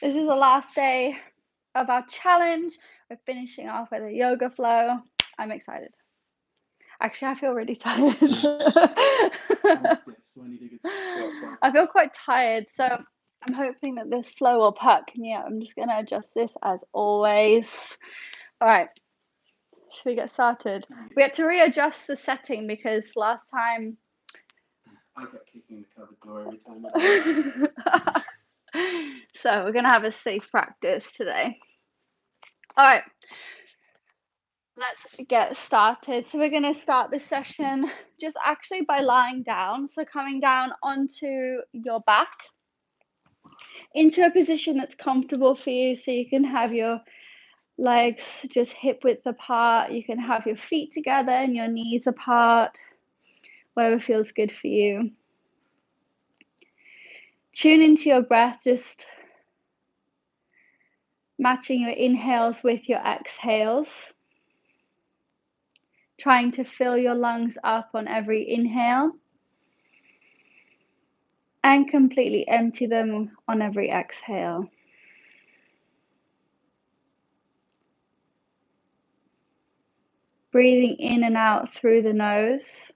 This is the last day of our challenge. We're finishing off with a yoga flow. I'm excited. Actually, I feel really tired. I'm stiff, so I need a good squat. I feel quite tired, so I'm hoping that this flow will perk me up. I'm just going to adjust this as always. All right. Should we get started? We had to readjust the setting because last time I kept kicking the cupboard door every time. So we're going to have a safe practice today. All right. Let's get started. So we're going to start this session just actually by lying down. So coming down onto your back into a position that's comfortable for you. So you can have your legs just hip width apart. You can have your feet together and your knees apart, whatever feels good for you. Tune into your breath, just matching your inhales with your exhales. Trying to fill your lungs up on every inhale and completely empty them on every exhale. Breathing in and out through the nose.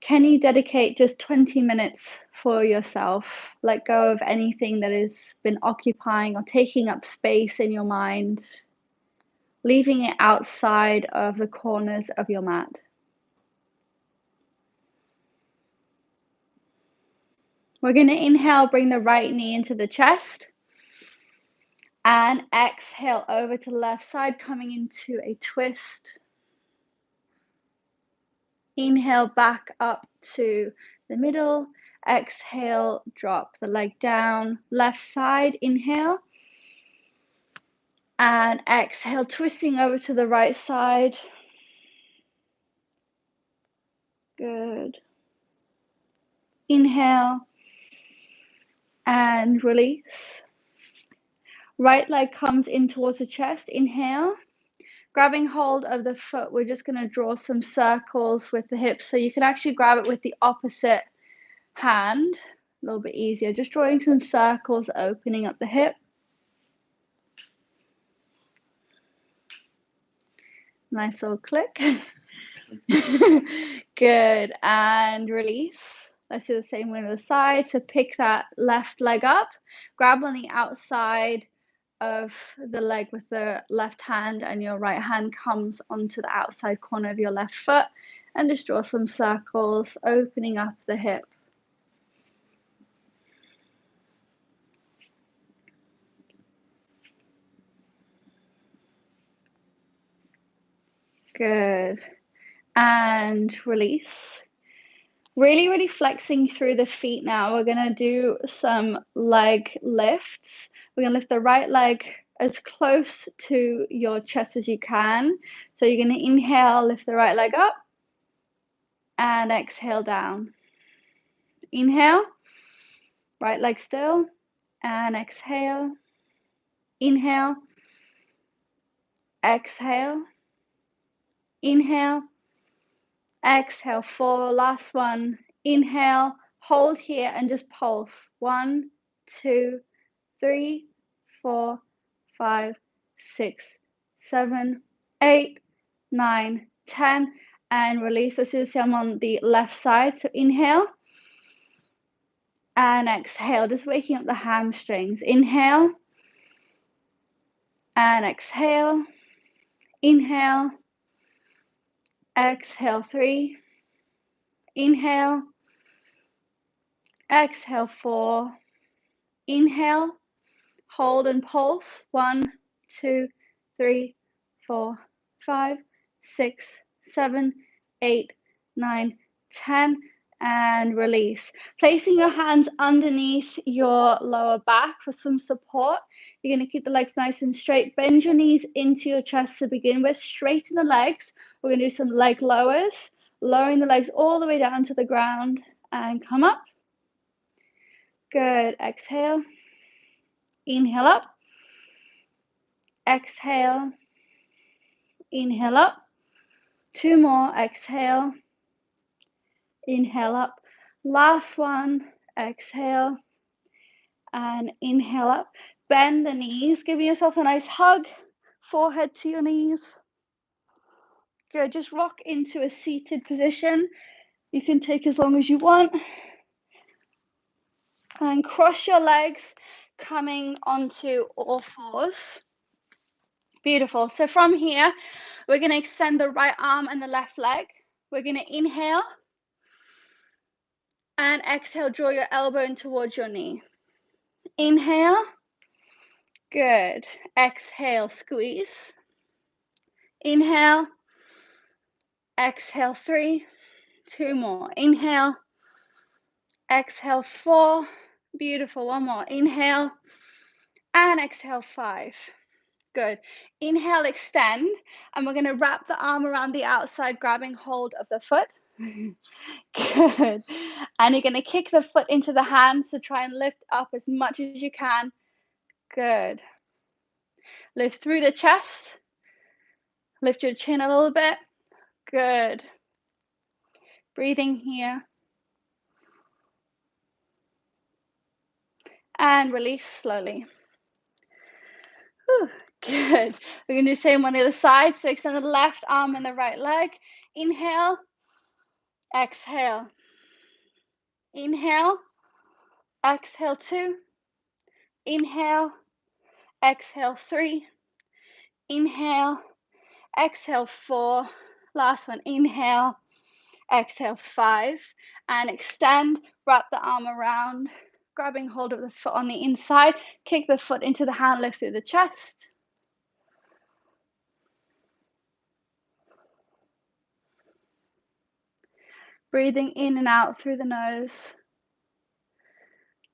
Can you dedicate just 20 minutes for yourself? Let go of anything that has been occupying or taking up space in your mind, leaving it outside of the corners of your mat. We're going to inhale, bring the right knee into the chest. And exhale over to the left side, coming into a twist. Inhale back up to the middle. Exhale, drop the leg down. Left side, inhale. And exhale, twisting over to the right side. Good. Inhale. And release. Right leg comes in towards the chest. Inhale. Grabbing hold of the foot, we're just going to draw some circles with the hips. So you can actually grab it with the opposite hand, a little bit easier. Just drawing some circles, opening up the hip. Nice little click. Good. And release. Let's do the same way on the side. So pick that left leg up, grab on the outside of the leg with the left hand, and your right hand comes onto the outside corner of your left foot, and just draw some circles, opening up the hip. Good. And release. Really flexing through the feet now. We're going to do some leg lifts. We're going to lift the right leg as close to your chest as you can. So you're going to inhale, lift the right leg up, and exhale down. Inhale, right leg still, and exhale. Inhale, exhale, inhale, exhale. 4, last one. Inhale, hold here and just pulse. 1, 2, 3, 4, 5, 6, 7, 8, 9, 10, and release. Let's do the same on the left side. So inhale and exhale, just waking up the hamstrings. Inhale and exhale. Inhale, exhale. 3, inhale, exhale. 4, inhale, hold and pulse. 1, 2, 3, 4, 5, 6, 7, 8, 9, 10, and release. Placing your hands underneath your lower back for some support. You're going to keep the legs nice and straight. Bend your knees into your chest to begin with. Straighten the legs. We're going to do some leg lowers. Lowering the legs all the way down to the ground and come up. Good. Exhale. Inhale up. Exhale. Inhale up. 2 more. Exhale. Inhale up. Last one, exhale and inhale up. Bend the knees, give yourself a nice hug, forehead to your knees. Good, just rock into a seated position. You can take as long as you want. And cross your legs, coming onto all fours. Beautiful. So from here, we're going to extend the right arm and the left leg. We're going to inhale and exhale, draw your elbow in towards your knee. Inhale. Good. Exhale, squeeze. Inhale. Exhale, 3. 2 more. Inhale. Exhale, 4. Beautiful. 1 more. Inhale and exhale, 5. Good. Inhale, extend, and we're going to wrap the arm around the outside, grabbing hold of the foot. Good. And you're going to kick the foot into the hand, so try and lift up as much as you can. Good. Lift through the chest. Lift your chin a little bit. Good. Breathing here. And release slowly. Whew. Good. We're going to do the same on the other side. So extend the left arm and the right leg. Inhale. Exhale. Inhale. Exhale, 2. Inhale. Exhale, 3. Inhale. Exhale, 4. Last one. Inhale. Exhale, 5. And extend. Wrap the arm around, grabbing hold of the foot on the inside. Kick the foot into the hand, lift through the chest. Breathing in and out through the nose.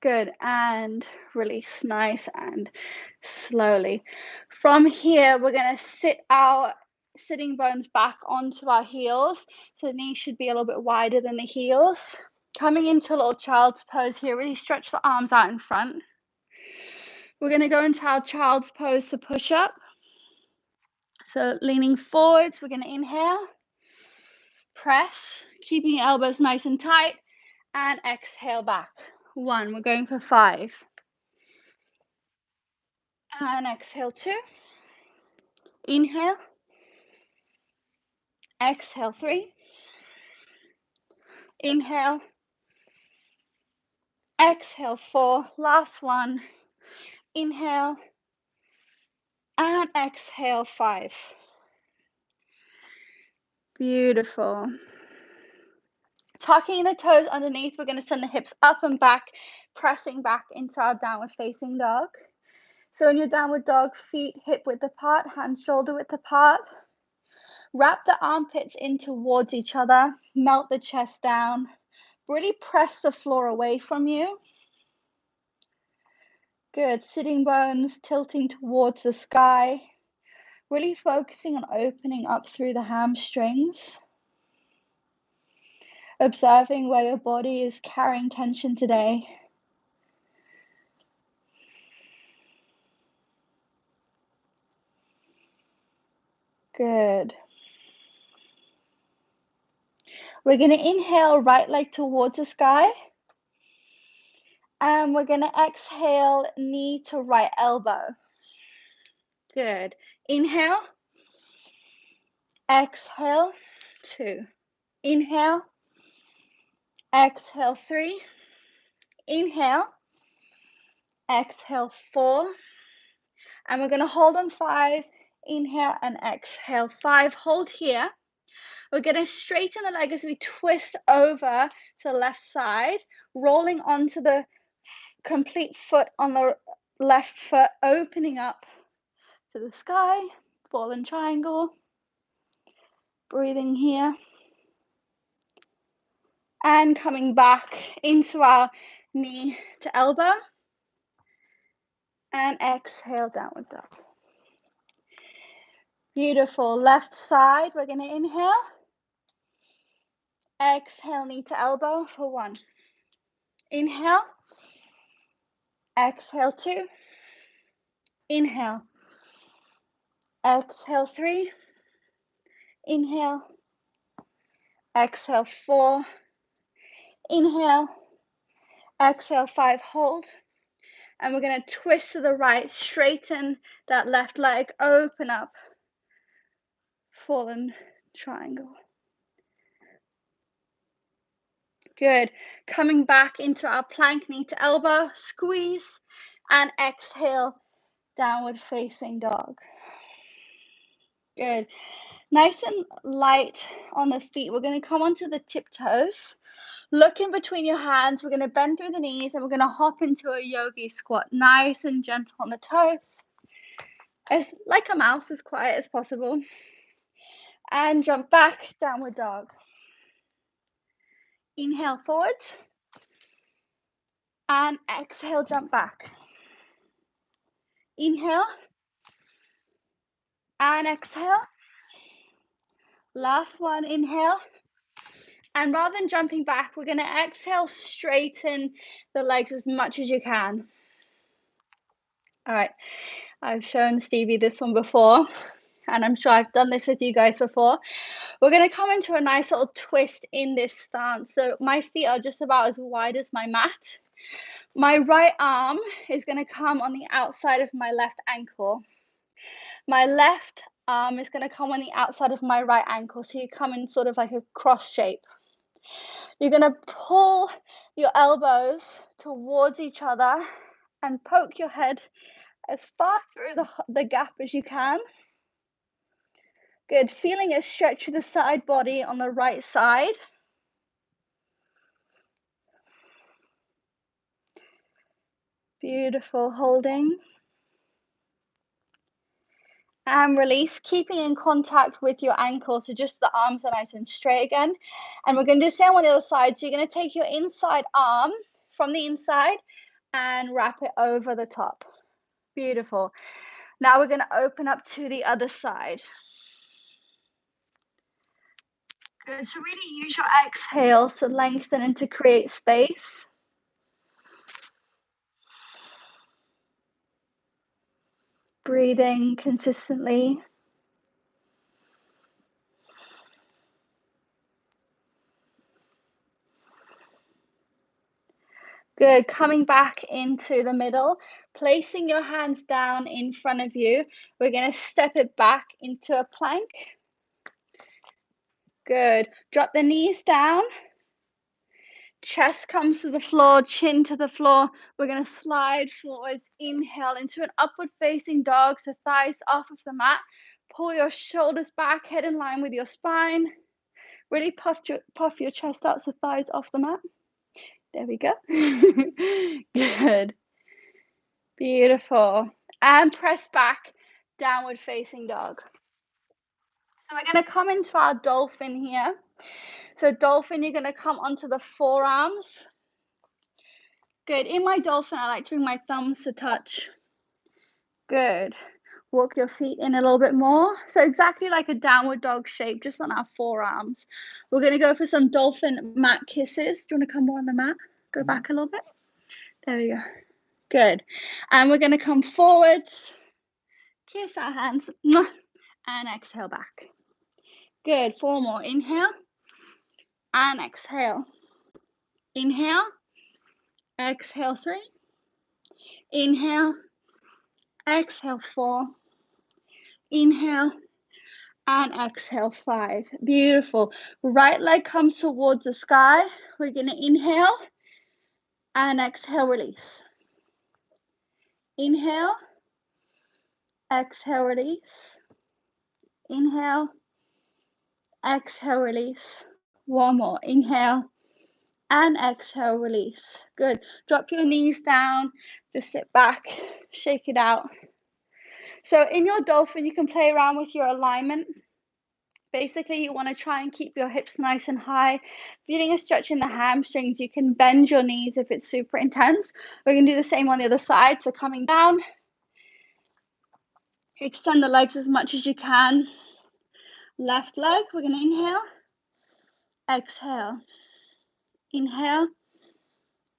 Good. And release nice and slowly. From here, we're going to sit our sitting bones back onto our heels. So the knees should be a little bit wider than the heels. Coming into a little child's pose here. Really stretch the arms out in front. We're going to go into our child's pose to push up. So leaning forwards, we're going to inhale. Press, keeping your elbows nice and tight, and exhale back. 1, we're going for 5. And exhale, 2. Inhale. Exhale, 3. Inhale. Exhale, 4. Last one. Inhale. And exhale, 5. Beautiful. Tucking the toes underneath, we're going to send the hips up and back, pressing back into our downward facing dog. So in your downward dog, feet hip width apart, hands shoulder width apart. Wrap the armpits in towards each other, melt the chest down. Really press the floor away from you. Good. Sitting bones tilting towards the sky. Really focusing on opening up through the hamstrings. Observing where your body is carrying tension today. Good. We're going to inhale, right leg towards the sky. And we're going to exhale, knee to right elbow. Good. Inhale. Exhale, 2. Inhale. Exhale, 3. Inhale. Exhale, 4. And we're going to hold on 5. Inhale and exhale, 5. Hold here. We're going to straighten the leg as we twist over to the left side, rolling onto the complete foot on the left foot, opening up to the sky, fallen triangle. Breathing here. And coming back into our knee to elbow. And exhale, downward dog. Beautiful. Left side, we're going to inhale. Exhale, knee to elbow for 1. Inhale. Exhale, 2. Inhale. Exhale, 3. Inhale. Exhale, 4. Inhale, exhale, 5, hold. And we're going to twist to the right, straighten that left leg, open up, fallen triangle. Good. Coming back into our plank, knee to elbow, squeeze, and exhale, downward facing dog. Good. Nice and light on the feet. We're going to come onto the tiptoes. Look in between your hands. We're going to bend through the knees and we're going to hop into a yogi squat. Nice and gentle on the toes. As like a mouse, as quiet as possible. And jump back, downward dog. Inhale forwards. And exhale, jump back. Inhale. And exhale. Last one, inhale. And rather than jumping back, we're going to exhale, straighten the legs as much as you can. All right, I've shown Stevie this one before, and I'm sure I've done this with you guys before. We're going to come into a nice little twist in this stance. So my feet are just about as wide as my mat. My right arm is going to come on the outside of my left ankle. My left arm is going to come on the outside of my right ankle. So you come in sort of like a cross shape. You're going to pull your elbows towards each other and poke your head as far through the gap as you can. Good. Feeling a stretch through the side body on the right side. Beautiful. Holding. And release, keeping in contact with your ankle, so just the arms are nice and straight again. And we're going to do the same on the other side. So you're going to take your inside arm from the inside and wrap it over the top. Beautiful. Now we're going to open up to the other side. Good. So really use your exhale to lengthen and to create space. Breathing consistently. Good. Coming back into the middle, placing your hands down in front of you. We're going to step it back into a plank. Good. Drop the knees down. Chest comes to the floor, chin to the floor. We're going to slide forwards. Inhale into an upward facing dog, so thighs off of the mat. Pull your shoulders back, head in line with your spine. Really puff your chest out, so thighs off the mat. There we go. Good. Beautiful. And press back, downward facing dog. So we're going to come into our dolphin here. So dolphin, you're going to come onto the forearms. Good. In my dolphin, I like to bring my thumbs to touch. Good. Walk your feet in a little bit more. So exactly like a downward dog shape, just on our forearms. We're going to go for some dolphin mat kisses. Do you want to come more on the mat? Go back a little bit. There we go. Good. And we're going to come forwards. Kiss our hands. And exhale back. Good. 4 more. Inhale. And exhale. Inhale. Exhale 3. Inhale. Exhale 4. Inhale. And exhale 5. Beautiful. Right leg comes towards the sky. We're going to inhale. And exhale, release. Inhale. Exhale, release. Inhale. Exhale, release. 1 more. Inhale. And exhale, release. Good. Drop your knees down. Just sit back. Shake it out. So in your dolphin, you can play around with your alignment. Basically, you want to try and keep your hips nice and high. Feeling a stretch in the hamstrings. You can bend your knees if it's super intense. We're going to do the same on the other side. So coming down. Extend the legs as much as you can. Left leg. We're going to inhale. Exhale. Inhale.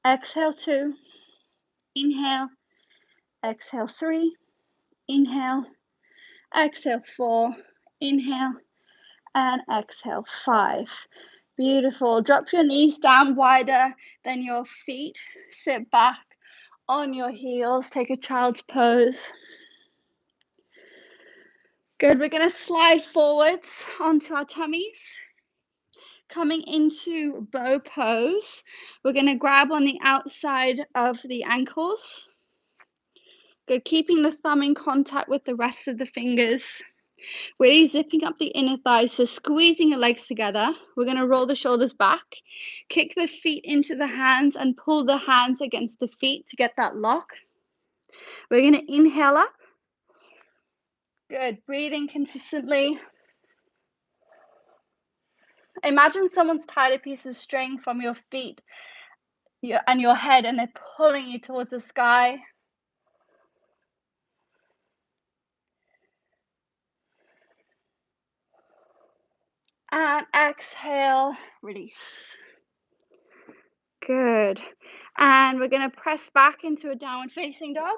Exhale 2. Inhale. Exhale 3. Inhale. Exhale 4. Inhale. And exhale 5. Beautiful. Drop your knees down wider than your feet. Sit back on your heels. Take a child's pose. Good. We're going to slide forwards onto our tummies. Coming into bow pose. We're going to grab on the outside of the ankles. Good. Keeping the thumb in contact with the rest of the fingers. Really zipping up the inner thighs, so squeezing your legs together. We're going to roll the shoulders back, kick the feet into the hands and pull the hands against the feet to get that lock. We're going to inhale up. Good. Breathing consistently. Imagine someone's tied a piece of string from your feet and your head, and they're pulling you towards the sky. And exhale, release. Good. And we're going to press back into a downward facing dog.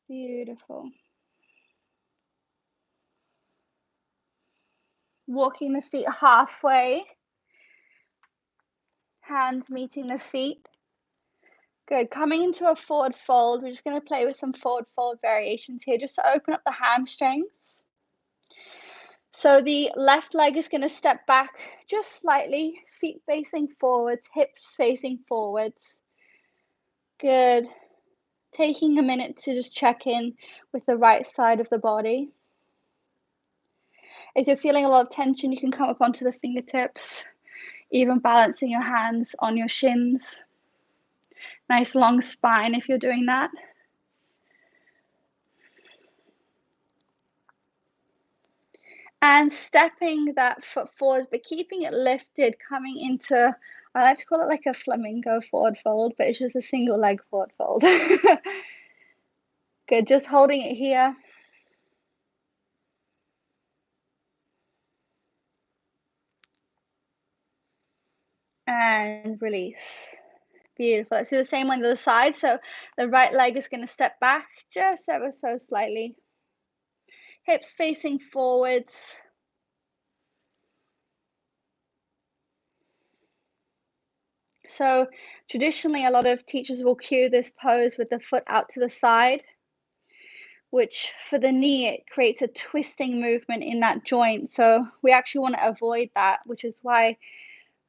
Beautiful. Walking the feet halfway. Hands meeting the feet. Good. Coming into a forward fold. We're just going to play with some forward fold variations here just to open up the hamstrings. So the left leg is going to step back just slightly, feet facing forwards, hips facing forwards. Good. Taking a minute to just check in with the right side of the body. If you're feeling a lot of tension, you can come up onto the fingertips, even balancing your hands on your shins. Nice long spine if you're doing that. And stepping that foot forward, but keeping it lifted, coming into, I like to call it like a flamingo forward fold, but it's just a single leg forward fold. Good, just holding it here. And release. Beautiful. Let's do the same on the other side. So the right leg is going to step back just ever so slightly. Hips facing forwards. So traditionally, a lot of teachers will cue this pose with the foot out to the side, which for the knee, it creates a twisting movement in that joint. So we actually want to avoid that, which is why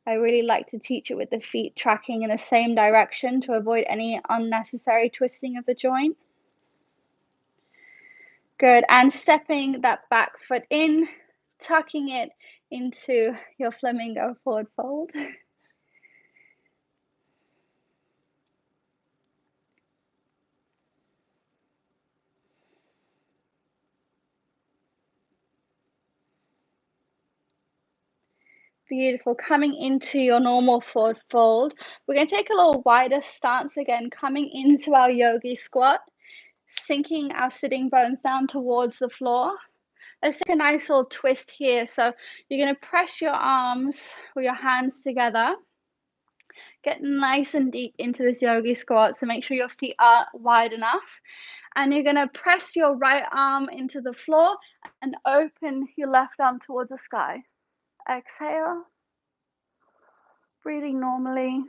I really like to teach it with the feet tracking in the same direction to avoid any unnecessary twisting of the joint. Good. And stepping that back foot in, tucking it into your flamingo forward fold. Beautiful. Coming into your normal forward fold. We're going to take a little wider stance again, coming into our yogi squat, sinking our sitting bones down towards the floor. Let's take a nice little twist here. So you're going to press your arms or your hands together. Get nice and deep into this yogi squat. So make sure your feet are wide enough. And you're going to press your right arm into the floor and open your left arm towards the sky. Exhale. Breathing normally.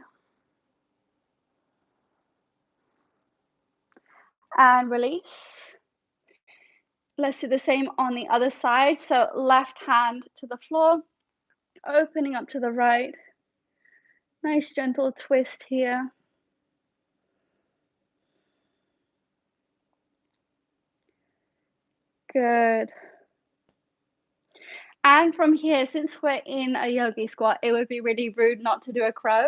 And release. Let's do the same on the other side. So left hand to the floor, opening up to the right. Nice gentle twist here. Good. And from here, since we're in a yogi squat, it would be really rude not to do a crow.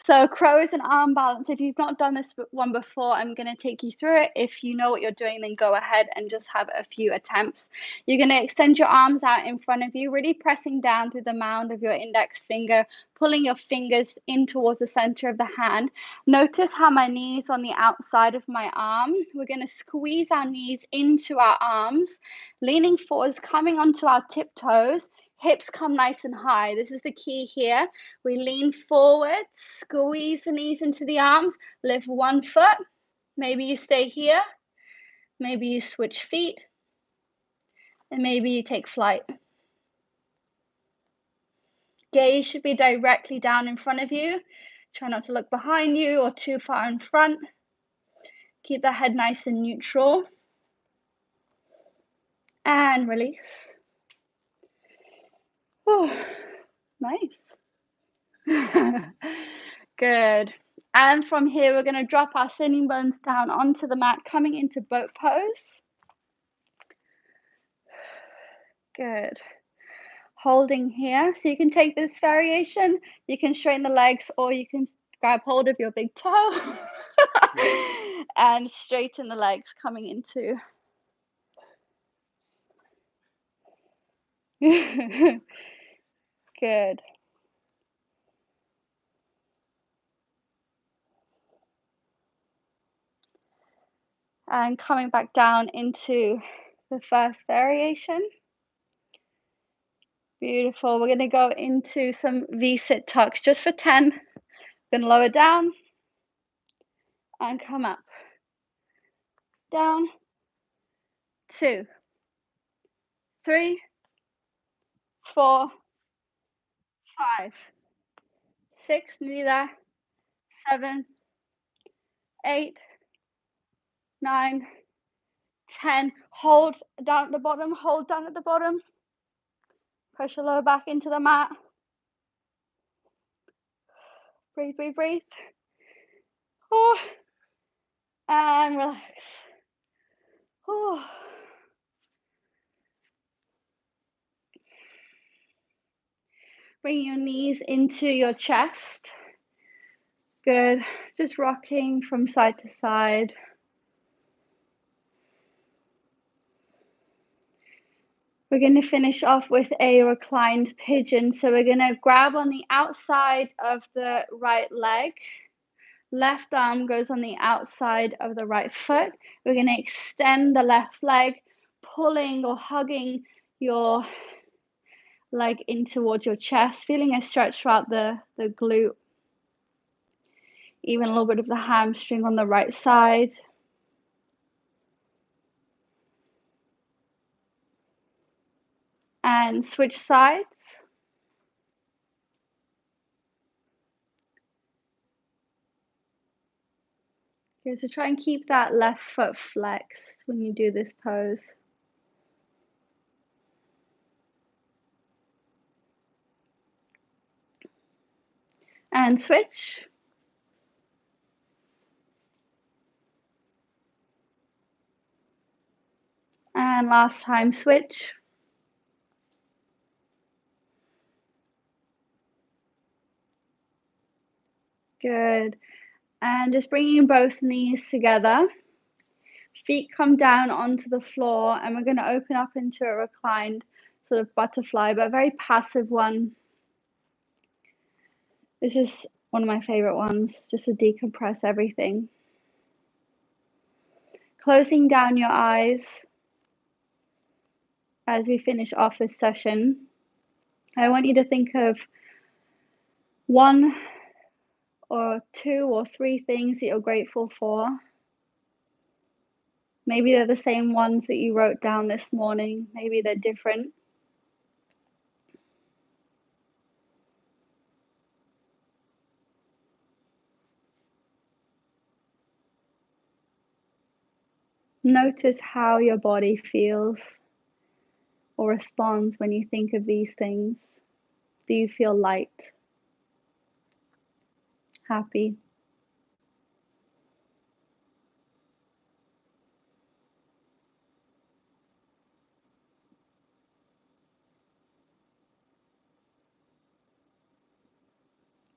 So crow is an arm balance. If you've not done this one before, I'm going to take you through it. If you know what you're doing, then go ahead and just have a few attempts. You're going to extend your arms out in front of you, really pressing down through the mound of your index finger, pulling your fingers in towards the center of the hand. Notice how my knees on the outside of my arm. We're going to squeeze our knees into our arms, leaning forwards, coming onto our tiptoes. Hips come nice and high. This is the key here. We lean forward, squeeze the knees into the arms, lift one foot. Maybe you stay here. Maybe you switch feet, and maybe you take flight. Gaze should be directly down in front of you. Try not to look behind you or too far in front. Keep the head nice and neutral. And release. Oh, nice. Good. And from here, we're going to drop our sitting bones down onto the mat, coming into boat pose. Good. Holding here. So you can take this variation, you can straighten the legs, or you can grab hold of your big toe and straighten the legs coming into. Good. And coming back down into the first variation. Beautiful. We're going to go into some V-sit tucks just for 10. Going to lower down and come up. Down. 2, 3, 4, 5, 6, nearly there. 7, 8, 9, 10. Hold down at the bottom. Hold down at the bottom. Push your lower back into the mat. Breathe, breathe, breathe. Oh. And relax. Oh. Bring your knees into your chest. Good. Just rocking from side to side. We're going to finish off with a reclined pigeon. So we're going to grab on the outside of the right leg. Left arm goes on the outside of the right foot. We're going to extend the left leg, pulling or hugging your leg in towards your chest, feeling a stretch throughout the glute, even a little bit of the hamstring on the right side. And switch sides. Okay, so try and keep that left foot flexed when you do this pose. And switch. And last time, switch. Good. And just bringing both knees together. Feet come down onto the floor, and we're going to open up into a reclined sort of butterfly, but a very passive one. This is one of my favorite ones, just to decompress everything. Closing down your eyes as we finish off this session. I want you to think of 1 or 2 or 3 things that you're grateful for. Maybe they're the same ones that you wrote down this morning. Maybe they're different. Notice how your body feels or responds when you think of these things. Do you feel light? Happy?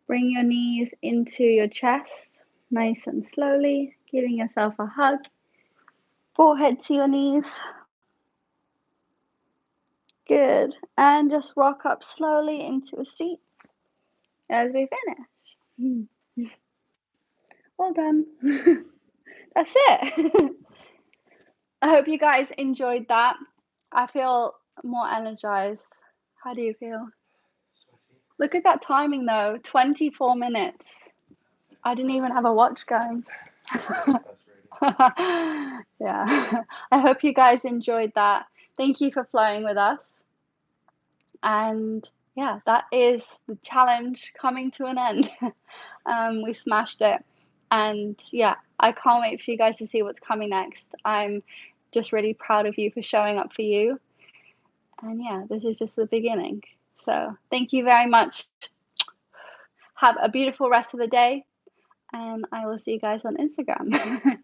Bring your knees into your chest, nice and slowly, giving yourself a hug. Forehead to your knees. Good. And just rock up slowly into a seat as we finish. Well done. That's it. I hope you guys enjoyed that. I feel more energized. How do you feel? Look at that timing though, 24 minutes. I didn't even have a watch going. Yeah. I hope you guys enjoyed that. Thank you for flowing with us. And yeah, that is the challenge coming to an end. We smashed it. And yeah, I can't wait for you guys to see what's coming next. I'm just really proud of you for showing up for you. And yeah, this is just the beginning. So thank you very much. Have a beautiful rest of the day. And I will see you guys on Instagram.